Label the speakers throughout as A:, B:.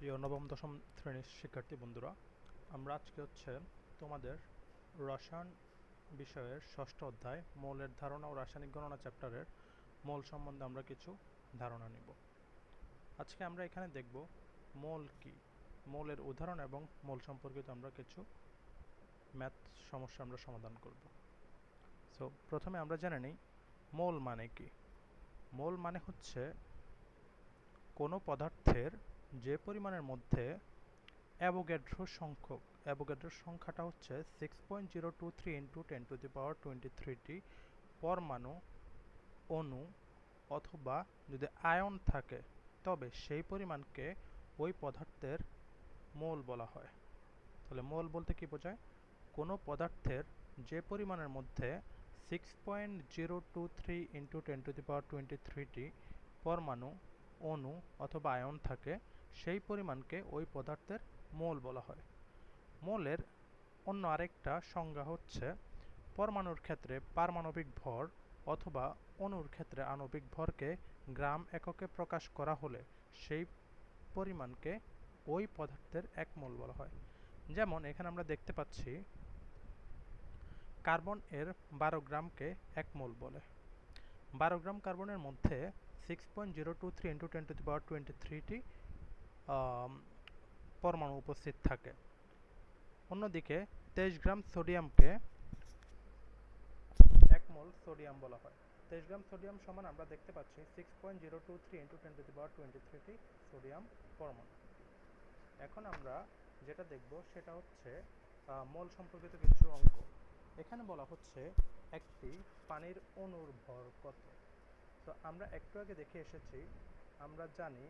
A: প্রিয় নবম দশম শ্রেণীর শিক্ষার্থী বন্ধুরা, আমরা আজকে তোমাদের রসায়ন বিষয়ের ষষ্ঠ অধ্যায় মৌলের ধারণা ও রাসায়নিক গণনা চ্যাপ্টারের মৌল সম্বন্ধে আমরা কিছু ধারণা নিব। আজকে আমরা এখানে দেখব মৌল কি, মৌলের উদাহরণ এবং মৌল সম্পর্কিত আমরা কিছু ম্যাথ সমস্যা আমরা সমাধান করব। সো প্রথমে আমরা জেনে নিই মৌল মানে কি। মৌল মানে হচ্ছে কোনো পদার্থের যে পরিমাণের মধ্যে অ্যাভোগাড্রোর সংখ্যাটা হচ্ছে 6.023 ইন্টু 10⁻23টি পরমাণু, অণু অথবা যদি আয়ন থাকে তবে সেই পরিমাণকে ওই পদার্থের মোল বলা হয়। তাহলে মোল বলতে কি বোঝায়? কোনো পদার্থের যে পরিমাণের মধ্যে 6.023 ইন্টু 10⁻23টি পরমাণু, অণু অথবা আয়ন থাকে সেই পরিমাণকে ওই পদার্থের মোল বলা হয়। মোলের অন্য আরেকটা সংজ্ঞা হচ্ছে পরমাণুর ক্ষেত্রে পারমাণবিক ভর অথবা অণুর ক্ষেত্রে আণবিক ভরকে গ্রাম এককে প্রকাশ করা হলে সেই পরিমাণকে ওই পদার্থের এক মোল বলা হয়। যেমন এখানে আমরা দেখতে পাচ্ছি কার্বন এর 12 গ্রামকে এক মোল বলে। 12 গ্রাম কার্বনের মধ্যে 6.023 ইন্টু 10⁻23টি পরমাণু উপস্থিত থাকে। অন্যদিকে 23 গ্রাম সোডিয়ামকে এক মোল সোডিয়াম বলা হয়। 23 গ্রাম সোডিয়াম সমান আমরা দেখতে পাচ্ছি 6.023 ইন্টু 10⁻23টি সোডিয়াম পরমাণু। এখন আমরা যেটা দেখব সেটা হচ্ছে মোল সম্পর্কিত কিছু অঙ্ক। এখানে বলা হচ্ছে একটি পানির অণুর ভর কত। তো আমরা একটু আগে দেখে এসেছি, আমরা জানি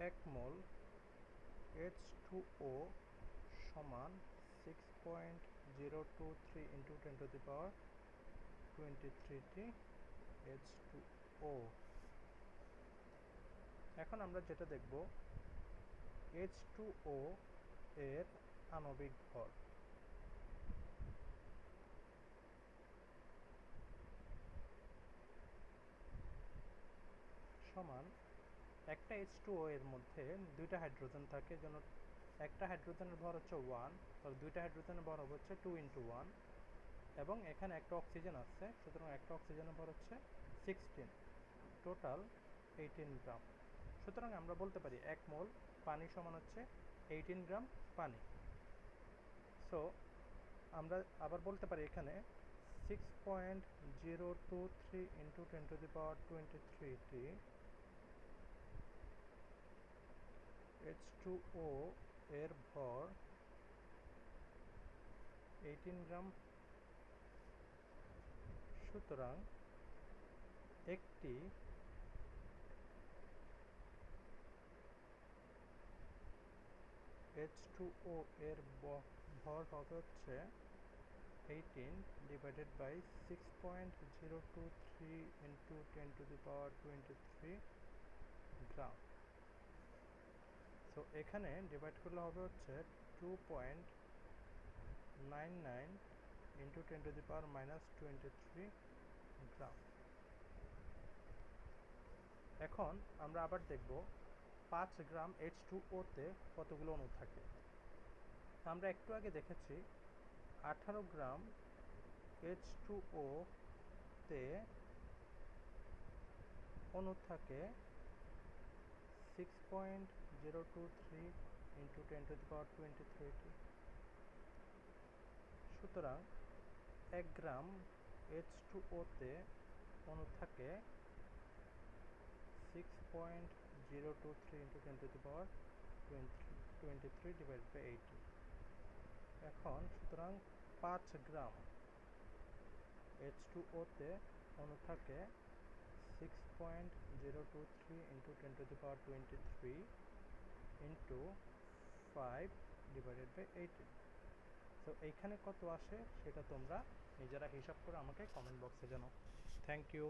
A: এক মোল H2O সমান 6.023 ইন্টু 10⁻23টি H2O। এখন আমরা যেটা দেখব H2O এর আণবিক ভর। সমান একটা H2O এর মধ্যে দুইটা হাইড্রোজেন থাকে, যেন একটা হাইড্রোজেনের ভর হচ্ছে 1, তাহলে দুইটা হাইড্রোজেনের ভর হচ্ছে 2 ইন্টু 1, এবং এখানে একটা অক্সিজেন আছে, সুতরাং একটা অক্সিজেনের ভর হচ্ছে 16, টোটাল 18 গ্রাম। সুতরাং আমরা বলতে পারি এক মোল পানি সমান হচ্ছে 18 গ্রাম পানি। সো আমরা আবার বলতে পারি এখানে 6.023 ইন্টু 10⁻23টি H2O এর ভর 18 গ্রাম। সুতরাং একটি H2O এর ভর হবে হচ্ছে 18 divided by 6.023 into 10⁻23 gram. So এখানে ডিভাইড করলে হবে হচ্ছে 2.99 ইন্টু 10⁻23 গ্রাম। এখন আমরা আবার দেখব 5 গ্রাম H2O তে কতগুলো অণু থাকে। আমরা একটু আগে দেখেছি 18 গ্রাম H2O তে অণু থাকে 6.023 ইন্টু 10⁻23টি। সুতরাং 1 গ্রাম H2O তে অণু থাকে 6.023 ইন্টু 10⁻23 ডিভাইড বাই 80। এখন সুতরাং 5 গ্রাম H2O তে অণু থাকে 6.023 ইন্টু 10⁻23 ইন্টু 5 ডিভাইডেড বাই 80। তো এইখানে কত আসে সেটা তোমরা নিজেরা হিসাব করে আমাকে কমেন্ট বক্সে জানাও। Thank you.